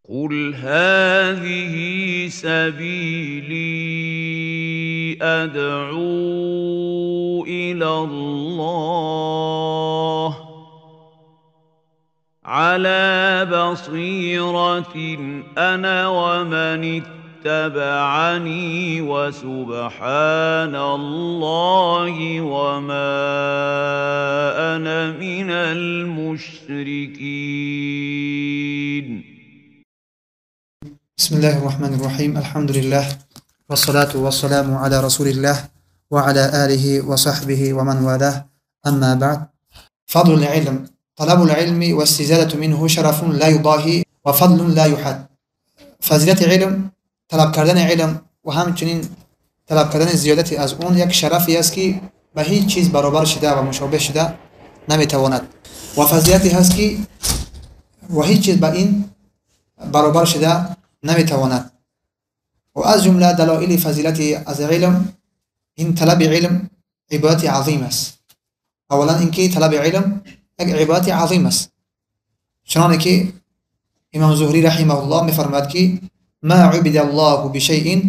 قل هذه سبيلي أدعو إلى الله على بصيرة أنا ومن اتبعني وسبحان الله وما أنا من المشركين. بسم الله الرحمن الرحيم. الحمد لله والصلاة والسلام على رسول الله وعلى آله وصحبه ومن والاه. أما بعد، فضل العلم، طلب العلم واستزادة منه شرف لا يضاهي وفضل لا يحد. فضیلت علم، طلب کردن علم و همچنین طلب کردن زیادتی از اون یک شرفی است که به هیچ چیز برابر شده و مشابه شده نمیتواند و فضیلتی هست که و هیچ چیز به این برابر شده نمیتواند. و از جمله دلایل فضیلت از علم، این طلب علم عبادت عظیم است. اولا اینکه طلب علم یک عبادت عظیم است، چنانه که امام زهری رحمه الله میفرماید که ما عبد الله بشیء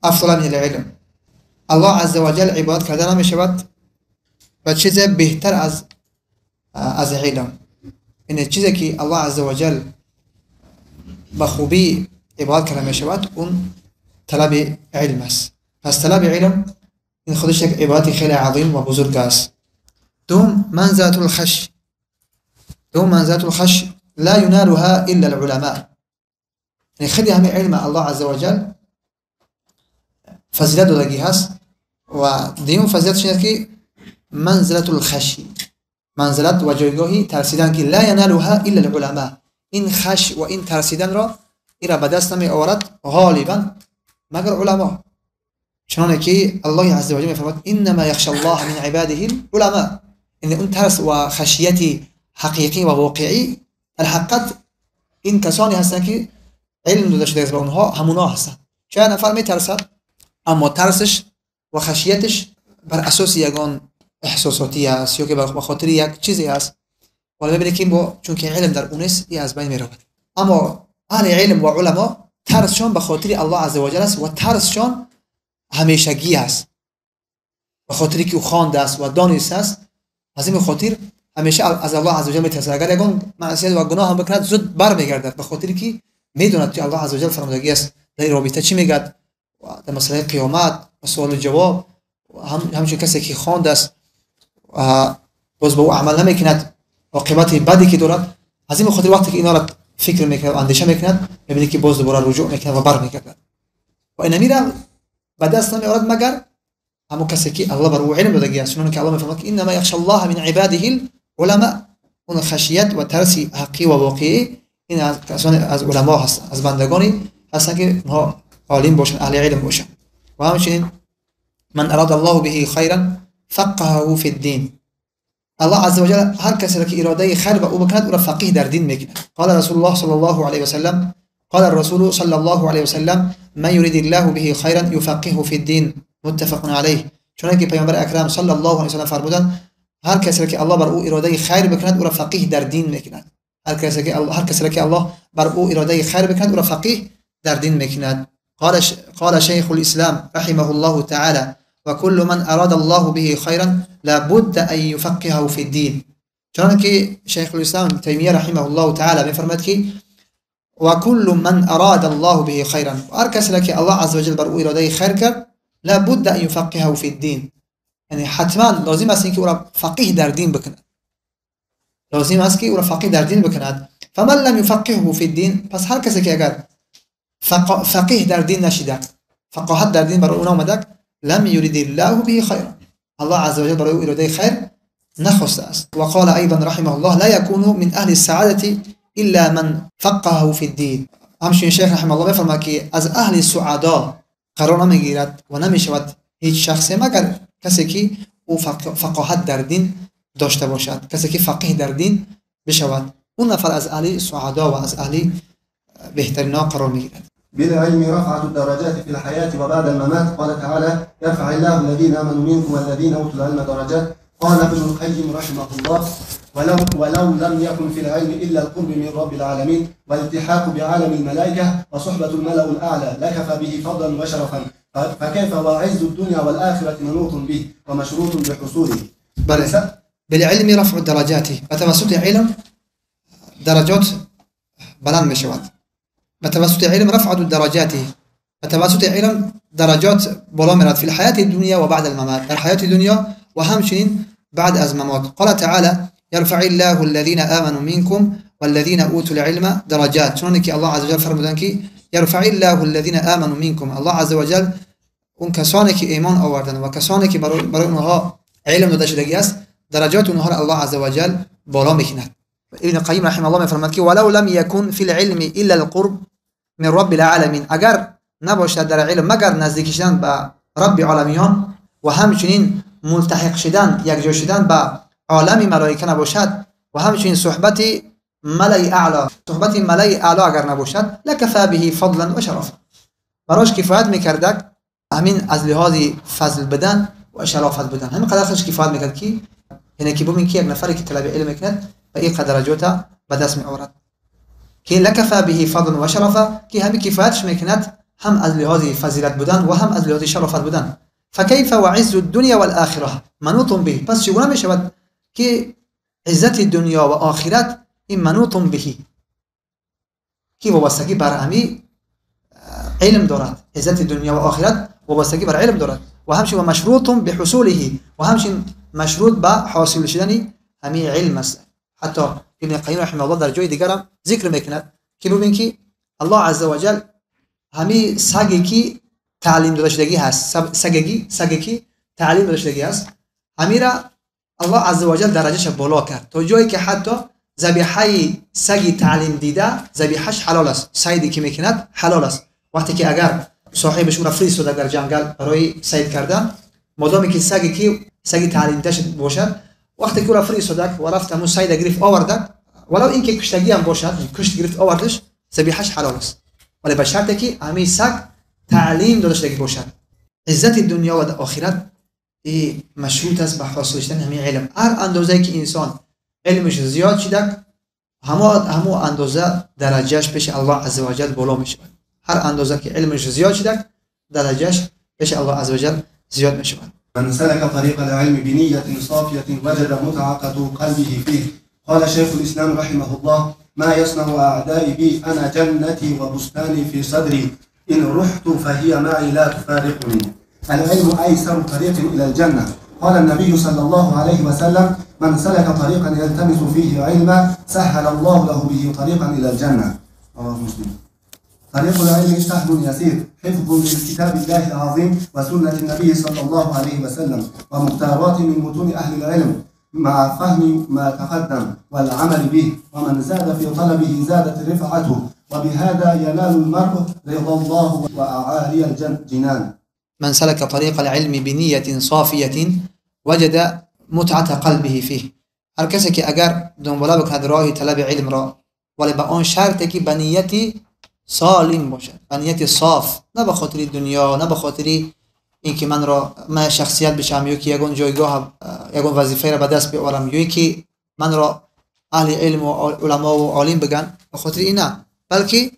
افضل من العلم. الله عز وجل عبادت کرده نمی شود و چیز بهتر از علم. این چیزی که الله عز وجل به خوبی عبادت کرده می شود اون طلب علم است. پس طلب علم این خودش یک عبادت خیلی عظیم و بزرگ است. دوم منزلة الخش لا ينالها الا العلماء. یعنی خیلی همه علم الله عز وجل فضیلت دادگی هست. و دیوم فضیلتش اینه که منزلة الخشی، منزلت و جایگاهی ترسیدن که لا ینالها الا العلماء. این خش و این ترسیدن را ایرا به دست نمی آورد غالبا مگر علما، چنانه که الله عز وجل میفرماید انما یخشى الله من عباده العلماء. این اون ترس و خشیتی حقیقی و واقعی الحقیقت این کسانی هستند که علم داده شده از به اونها همونا هستند. چه نفر میترسد اما ترسش و خشیتش بر اساس یگان احساساتی است یا که به خاطر یک چیزی است، ولی ببینید که با چون که علم در اون است این از بین میرود. اما اهل علم و علما ترسشان به خاطر الله عز وجل است و ترسشان همیشگی است، به خاطری که او خوانده است و دانسته است. از این خاطر همیشه از الله عز وجل میترسد. اگر یگان معصیت و گناه هم بکند زود برمیگردد، به خاطری که میدوند که الله عز وجل فرمودگی است در رابطه چی میگد و در مسئله قیامت و سوال و جواب. همچون کسی که خوانده است و باز به او عمل نمیکند عاقبت بدی که دارد، از این خاطر وقتی که اینا را فکر میکنه و اندیشه میکند میبینید که باز دوباره رجوع میکنه و برمیگردد و این میره به دست نمیآورد مگر همون کسی که الله بر او علم دادگی است. چون که الله میفرماید که انما یخشى الله من عباده العلماء. اون خشیت و ترس حقیقی و واقعی این از کسان از علما هست، از بندگانی هستند که اونها عالم باشن، اهل علم باشن. و همچنین من اراد الله به خیرا فقهه فی الدین. الله عز وجل هر کسی که اراده خیر به او بکند او را فقیه در دین میکند. قال رسول الله صلی الله علیه و سلم قال الرسول صلی الله علیه و سلم من یرید الله به خیرا یفقهه فی الدین متفق علیه. چون که پیامبر اکرم صلی الله علیه و سلم فرمودند هر کسی که الله بر او اراده خیر بکند او را فقیه در دین میکند. هر کسی که الله بر او اراده خیر بکند او را فقیه در دین میکند. قال شیخ الاسلام رحمه الله تعالی وكل من اراد الله به خيرا لابد ان يفقهه في الدين. چون که شیخ الاسلام تیمیه رحمه الله تعالی میفرماید که وكل من اراد الله به خيرا، هر کسی که الله عز وجل بر او اراده خیر کرد لابد ان يفقهه في الدين. یعنی حتما لازم است که او را فقیه در دین بکند، لازم است که او را فقیه در دین بکند. فمن لم يفقهه في الدين، پس هر کسی که اگر فقیه در دین نشده، فقاهت در دین بر او نآمده، لم يرد الله به خيرا، الله عز وجل برای او اراده خیر نخواسته است. و قال ايضا رحمه الله لا يكون من اهل السعاده الا من فقهه في الدين. همچنین شیخ رحمه الله میفرماید که از اهل سعادا قرار نمیگیرد و نمیشود هیچ شخصی مگر کسی که او فقاهت در دین داشته باشد، کسی که فقیه در دین بشود، اون نفر از اهل سعادا و از اهل بهترین قرار میگیرد. بالعلم رفعة الدرجات في الحياة وبعد الممات. قال تعالى يرفع الله الذين آمنوا منكم والذين أوتوا العلم درجات. قال ابن القيم رحمه الله ولو لم يكن في العلم إلا القرب من رب العالمين والالتحاق بعالم الملائكة وصحبة الملأ الأعلى لكفى به فضلا وشرفا، فكيف وعز الدنيا والآخرة منوط به ومشروط بحصوله. بل بالعلم رفع الدرجات، بتوسط علم درجات بلند میشود. بتوسط علم رفع الدرجات، بتوسط علم درجات بالا میرد فی الحیات الدنیا و بعد الممات، در حیات دنیا و همچنین بعد از ممات. قال تعالی يرفع الله الذين آمنوا منكم والذين اوتوا العلم درجات، چون که الله عز وجل فرمودن که يرفع الله الذين آمنوا منكم، الله عز وجل اون کسانی که ایمان آوردن و کسانی که برای اونها علم داده شدگی است درجات اونها را الله عز وجل بالا میکند. ابن قیم رحمه الله میفرماید که ولو لم يكن في العلم الا القرب من رب العالمین، اگر نباشد در علم مگر نزدیک شدن به رب العالمین و همچنین ملتحق شدن یکجا شدن به عالم ملائکه نباشد و همچنین صحبت ملأ اعلی، صحبت ملأ اعلی اگر نباشد لکفى به فضلا و شرفا، براش کفایت میکرد همین از لحاظ فضل بدن و شرافت بدن، همین قدر خودش کفایت میکرد که یعنی که ببین که یک نفری که طلب علم میکند و این درجات به دست میآورد که لکفى به فضلا و شرفا، که همین کفایتش میکند هم از لحاظ فضیلت بودن و هم از لحاظ شرافت بودن. فكيف وعز الدنيا والآخرة منوط به، پس چگونه میشود که عزت دنیا و آخرت این منوط به که وابستگی بر همین علم دارد، عزت دنیا و آخرت وابستگی بر علم دارد و همچنین مشروط بحصوله و همچنین مشروط به حاصل شدن همین علم است. حتی ابن قیم رحمه الله در جای دیگر هم ذکر میکند که ببین که الله عز وجل همین سگی که تعلیم داده شدگی هست، سگی که تعلیم داده شدگی هست، همین را الله عز وجل درجهش بالا کرد تا جایی که حتی ذبیحه سگی تعلیم دیده ذبیحش حلال است، صیدی که میکند حلال است. وقتی که اگر صاحبش اون را فرستاده در جنگل برای صید کردن، مادامی که سگی تعلیم دیده باشد، وقتی که اون را فرستاده و رفت همون صید گرفت آورد، ولو اینکه کشتگی هم باشد، کشت گرفت آوردش، ذبیحش حلال است، ولی به شرطی که همین سگ تعلیم داده شده باشد. عزت دنیا و آخرت مشروط است به حاصل شدن همین علم. هر اندازه که انسان علمش زیاد شده همو اندازه درجهش پیش الله عز وجل بالا میشه. هر اندازه که علمش زیاد شده درجهش پیش الله عز وجل زیاد میشه. من سلك طريق العلم بنية صافية وجد متعة قلبه فيه. قال شيخ الإسلام رحمه الله: ما يصنع أعدائي بي أنا جنتي وبستاني في صدري إن رحت فهي معي لا تفارقني. العلم أيسر طريق إلى الجنة. قال النبي صلى الله عليه وسلم: من سلك طريقا يلتمس فيه علما سهل الله له به طريقا إلى الجنة. رواه مسلم. طريق العلم سهل يسير، حفظ لكتاب الله العظيم وسنة النبي صلى الله عليه وسلم ومختارات من متون أهل العلم مع فهم ما تقدم والعمل به، ومن زاد في طلبه زادت رفعته، وبهذا ينال المرء رضا الله وأعالي الجنان. من سلك طريق العلم بنية صافية وجد متعة قلبه فيه. هر کسی که اگر دنباله بکند راه طلب علم را ولی به آن شرطی که بنیتی سالم باشد، بنیت صاف، نه به خاطر دنیا، نه به خاطر اینکه من شخصیت بشم یا که یگون جایگاه یگون وظیفه را به دست بیارم یا که من را اهل علم و علما و عالم بگن، به خاطر این نه، بلکه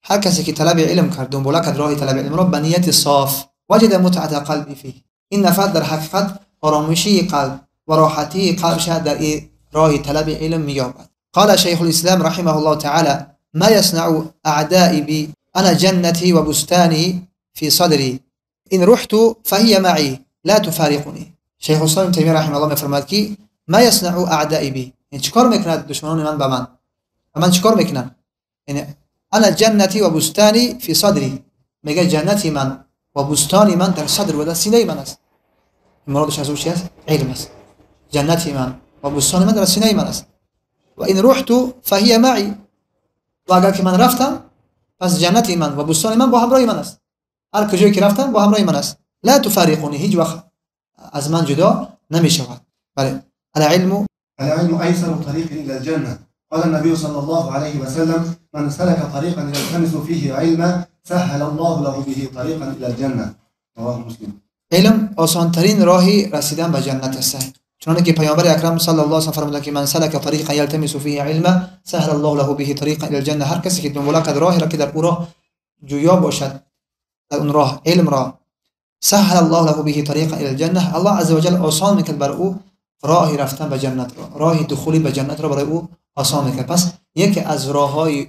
هر کسی که طلب علم کرد دنباله کرد راه طلب علم را بنیت صاف وجد متعة قلبی فيه، این نفر در حقیقت آرامشی قلب و راحتی قلبش در راه طلب علم می‌یابد. قال شيخ الإسلام رحمه الله تعالى: ما يصنع أعدائي بي أنا جنتي وبستاني في صدري إن رحت فهي معي لا تفارقني. شيخ الإسلام تيمية رحمه الله می‌فرماید که ما يصنع أعدائي بي، این چیکار میکنند دشمنان من به من چیکار میکنن؟ یعنی أنا جنتي وبستاني في صدري، میگه جنتی من و بستانی من در صدر و در سینه من است. مرادش از اون چی است؟ علم است. جنتی من و بستان من در سینه من است. و این رحت فهی معی، و اگر که من رفتم پس جنتی من و بستان من با همراه من است. هر کجایی که رفتم با همراه من است. لا تفارقونی، هیچ وقت از من جدا نمی شود. بله. العلم أيسر طريق إلى الجنة. قال النبي صلى الله عليه وسلم: من سلك طريقا يلتمس فيه علما سهل الله له به طريقا إلى الجنة. رواه مسلم. علم آسان ترین راهی رسیدن به جنت است، چنانکه که پیامبر اکرم صلی الله علیه و سلم فرمودند که من سلک طریقا یلتمس فیه علما سهل الله له به طریقا الی الجنه. هر کسی که دنبال کند راهی را که در او راه جویا باشد، در اون راه علم را، سهل الله له به طریقا الی الجنه، الله عز و جل آسان میکند بر او راهی رفتن به جنت را، راه دخولی به جنت را برای او آسان میکند. پس یکی از راههای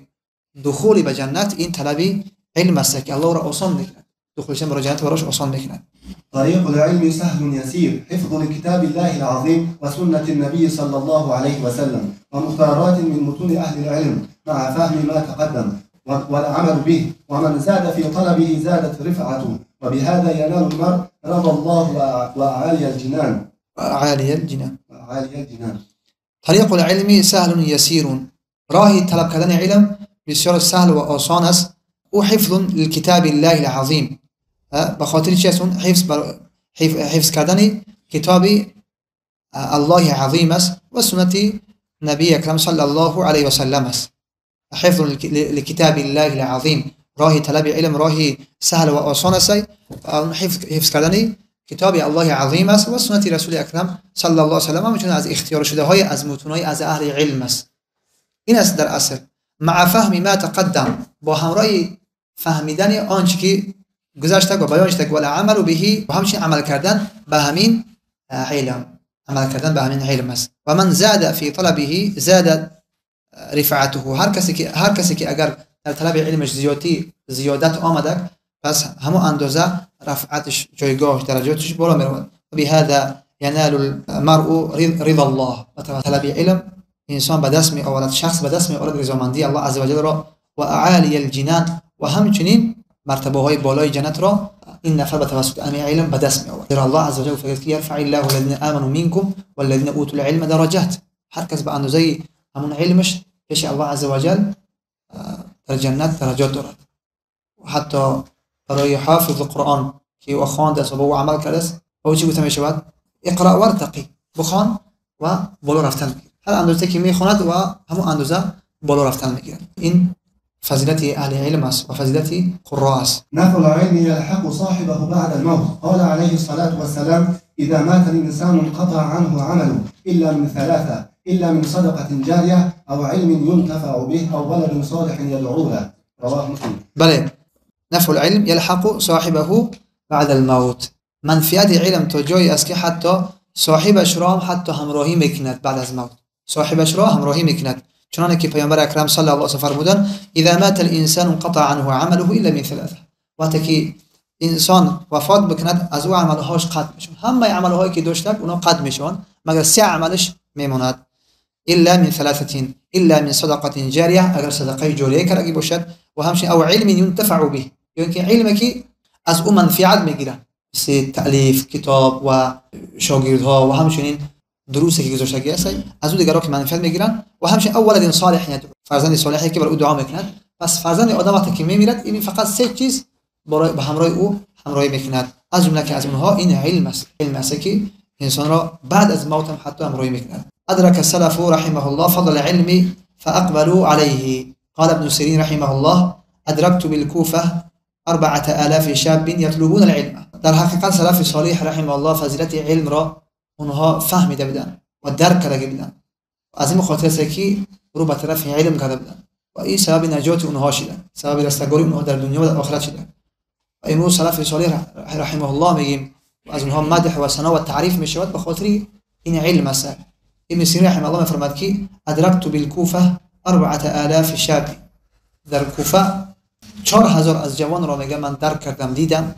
دخولی به جنت این طلب علم است که الله را آسان میکند، دخولش به جنت براش آسان میکند. طريق العلم سهل يسير، حفظ لكتاب الله العظيم وسنة النبي صلى الله عليه وسلم ومختارات من متون أهل العلم مع فهم ما تقدم والعمل به، ومن زاد في طلبه زادت رفعته، وبهذا ينال المرء رضا الله وأعالي الجنان. طریق العلم سهل یسیر، راهی طلب کردن علم بسیار سهل و آسان است. او حفظ لکتاب الله العظیم، به خاطر چی است؟ حفظ کردن کتاب الله عظیم است و سنت نبی اکرم صلی الله علیه و سلم است. حفظ لکتاب الله العظیم، راهی طلب علم راهی سهل و آسان است. حفظ کردن کتاب الله عظیم است و سنت رسول اکرم صلی الله علیه و سلم میتونه از اختیار شده های از متونای از اهل علم است. این است در اصل مع فهم ما تقدم، با همراه فهمیدن آنچه که گذشته و بیان شده، و عمل به، و همچنین عمل کردن به همین علم، عمل کردن به همین علم است. و من زاد فی طلبه زاد رفعته، هر کسی که اگر در طلب علمش زیادت آمده، پس همون اندازه رفعتش، جایگاه، درجاتش بالا میرود. و بهذا ینال المرء رضا الله، و طلب علم انسان به دست می آورد، شخص به دست می آورد رضامندی الله عز و جل را، و اعالی الجنان، و همچنین مرتبه های بالای جنت را این نفر به توسط همین علم به دست می آورد. در الله عز و جل فرمود که یرفع الله الذين آمنوا منكم والذين اوتوا العلم درجات، هر کس به اندازه همون علمش پیش الله عز و جل در جنت درجات دارد. و حتی برای حافظ قرآن که او خوانده است و او عمل کرده است، او چی گفته می شود؟ اقرا وارتقی، بخوان و بالا رفتن بگیر. هر اندازه که میخواند و همون اندازه بالا رفتن میگیرد. این فضیلت اهل علم است و فضیلت قراء است. نفع العلم يلحق صاحبه بعد الموت. قال عليه الصلاة والسلام إذا مات الإنسان انقطع عنه عمله إلا من ثلاثة، إلا من صدقة جارية أو علم ينتفع به أو ولد صالح يدعو له. رواه مسلم. بله، نفع العلم يلحق صاحبه بعد الموت. منفعت علم تا جایی است که حتی صاحبش را هم حتی همراهی میکند بعد از موت، صاحبش را همراهی میکند. چنانکه که پیامبر اکرم صلی الله علیه و سلم فرمودند اذا مات الانسان انقطع عنه عمله الا من ثلاثه، وقتی که انسان وفات بکند از او عملهاش قطع میشن، همه عملهایی که داشت اونا قطع میشن مگر 3 عملش میموند. الا من ثلاثه، الا من صدقه جاریه، اگر صدقه جاریه کرده باشد، و همچنین او علم ينتفع به، یعنی که علمی که از او منفعت میگیرن، مثل تالیف کتاب و شاگردها و همچنین دروسی که گذاشته است از او دیگران که منفعت میگیرن، و همچنین اول صالح یدعو، فرزند صالحی که بر او دعا میکند. پس فرزند آدم وقتی که میمیرد این فقط 3 چیز به همراه او همراهی میکند، از جمله که از اونها این علم است. علم است که انسان را بعد از موت هم حتی همراهی میکند. ادرک السلف رحمه الله فضل العلم فاقبلوا عليه. قال ابن سیرین رحمه الله ادركت بالكوفه 4000 شاب يطلبون العلم. در حقیقت سلف صالح رحمه الله فضیلت علم را اونها فهمیده بودن و درک کرده بودن، از این خاطر است که رو به طرف علم کرده بودن و این سبب نجات اونها شدن، سبب رستگاری اونها در دنیا و در آخرت شدن. و امروز سلف صالح رحمه الله میگیم و از اونها مدح و ثنا و تعریف میشود به خاطر این علم است. ابن سیرین رحمه الله میفرماد که ادرکت بالکوفه 4000 شاب، در کوفه 4000 از جوان را میگه من درک کردم، دیدم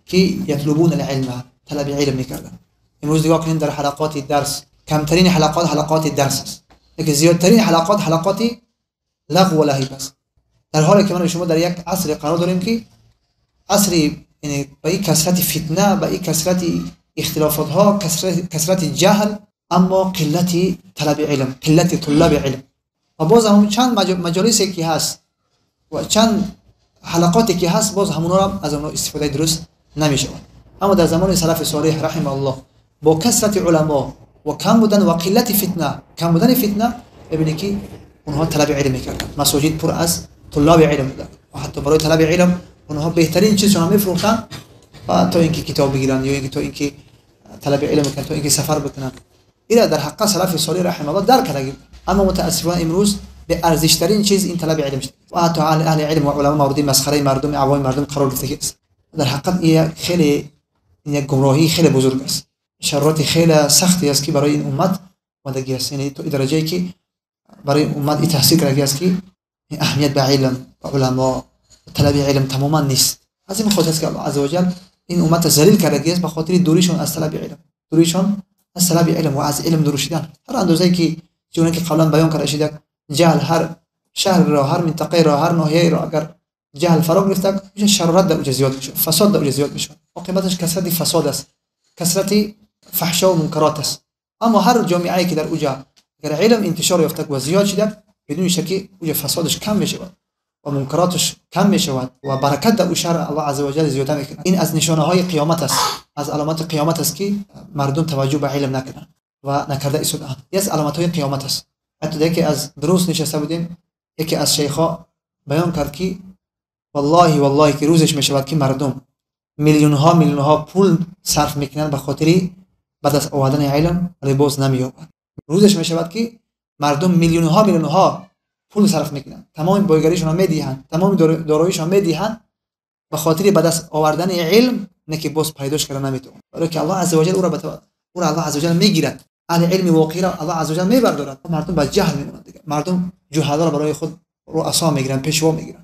که یطلبون العلم، طلب علم میکردن. امروز نگاه کنید در حلقات درس، کمترین حلقات درس است، لیکن زیادترین حلقات لغو و لهو است. در حالی که من و شما در یک عصر قرار داریم که عصری یعنی با این کثرت فتنه، با این کثرت اختلافات ها، کثرت جهل، اما قلت طلب علم، قلت طلاب علم. و باز هم چند مجالسی که هست و چند حلقاتی که هست باز همونا را از اونها استفاده درست نمیشه. اما در زمان سلف صالح رحمه الله با کثرت علما و کم بودن و قلت فتنه ببینید که اونها طلب علم میکردن، مساجد پر از طلاب علم بودن و حتی برای طلب علم اونها بهترین چیز رو میفروختن تا اینکه کتاب بگیرن یا اینکه تا اینکه طلب علم بکنن، تا اینکه سفر بکنن. اینا در حق سلف صالح رحمه الله درک کردیم. اما متاسفانه امروز به ارزش ترین چیز این طلب علم شد و حتی اهل علم و علما مورد مسخره مردم عوام مردم قرار گرفته است. در حقیقت این خیلی یک گمراهی خیلی بزرگ است، شرایط خیلی سختی است که برای این امت اومده است. یعنی تو درجه‌ای که برای امت این تحصیل کرده است که اهمیت به علم و علما طلب علم تماما نیست. از این خاطر است که الله عزوجل این امت ذلیل کرده است به خاطر دوریشون از طلب علم، دوریشون از طلب علم و از علم دور شدن. هر اندازه‌ای که چون که قبلا بیان کرده شده جهل هر شهر را، هر منطقه را، هر ناحیه را اگر جهل فرا گرفته میشه، شرارت در اونجا زیاد میشه، فساد در اونجا زیاد میشه. عاقبتش کثرت فساد است، کثرت فحشا و منکرات است. اما هر جامعه‌ای که در اونجا اگر علم انتشار یافته و زیاد شده، بدون شک اونجا فسادش کم میشه و منکراتش کم میشه و برکت در اون شهر الله عزوجل زیاده میکنه. این از نشانه‌های قیامت است، از علامات قیامت است که مردم توجه به علم نکنن و نکرده ایستادن. یه از علامت‌های قیامت است. حتی که از دروس نشسته بودیم، یکی از شیخ‌ها بیان کرد که والله که روزش میشود که مردم میلیون ها پول صرف میکنن به خاطر بعد از آوردن علم ولی باز نمییابند. روزش میشود که مردم میلیون ها پول صرف میکنن، تمام بایگاریشون رو میدهن، تمام داراییشون رو میدهن به خاطر بعد از آوردن علم نه که باز پیداش کردن نمیتونن. برای که الله عزوجل او را الله عزوجل میگیرد، اهل علم واقعی را الله عزوجل میبردارد. مردم با جهل میمونند دیگه، مردم جهالا را برای خود رؤسا میگیرن، پیشوا میگیرن.